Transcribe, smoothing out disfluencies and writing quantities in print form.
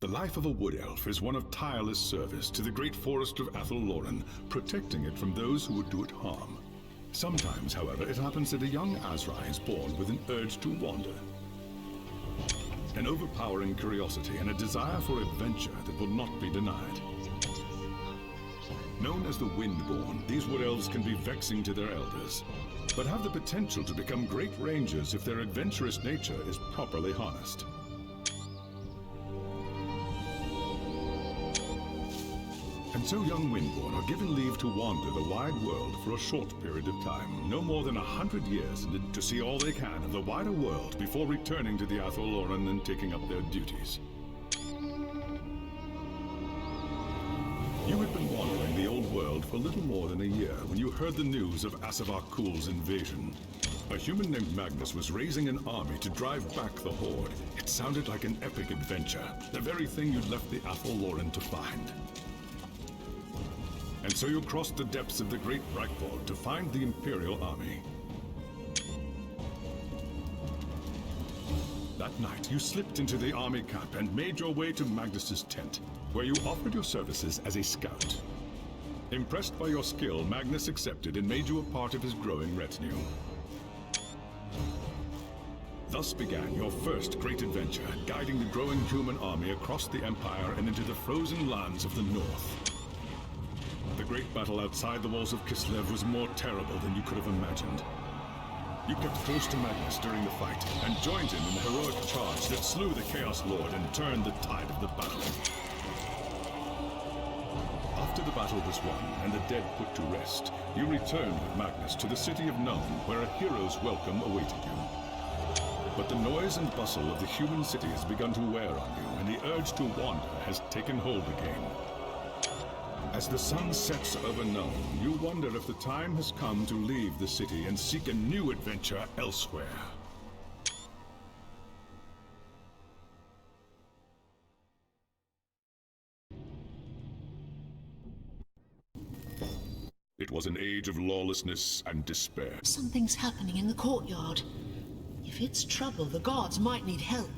The life of a wood elf is one of tireless service to the great forest of Athelloren, protecting it from those who would do it harm. Sometimes, however, it happens that a young Azrai is born with an urge to wander. An overpowering curiosity and a desire for adventure that will not be denied. Known as the Windborn, these wood elves can be vexing to their elders, but have the potential to become great rangers if their adventurous nature is properly harnessed. And so young Windborn are given leave to wander the wide world for a short period of time, no more than 100 years, to see all they can of the wider world before returning to the Athelloren and taking up their duties. You had been wandering the old world for little more than a year when you heard the news of Asavar Kul's invasion. A human named Magnus was raising an army to drive back the Horde. It sounded like an epic adventure, the very thing you'd left the Athelloren to find. And so you crossed the depths of the Great Blackboard to find the Imperial Army. That night, you slipped into the army camp and made your way to Magnus's tent, where you offered your services as a scout. Impressed by your skill, Magnus accepted and made you a part of his growing retinue. Thus began your first great adventure, guiding the growing human army across the Empire and into the frozen lands of the North. The great battle outside the walls of Kislev was more terrible than you could have imagined. You kept close to Magnus during the fight, and joined him in the heroic charge that slew the Chaos Lord and turned the tide of the battle. After the battle was won, and the dead put to rest, you returned with Magnus to the city of Nome, where a hero's welcome awaited you. But the noise and bustle of the human city has begun to wear on you, and the urge to wander has taken hold again. As the sun sets over Nome, you wonder if the time has come to leave the city and seek a new adventure elsewhere. It was an age of lawlessness and despair. Something's happening in the courtyard. If it's trouble, the guards might need help.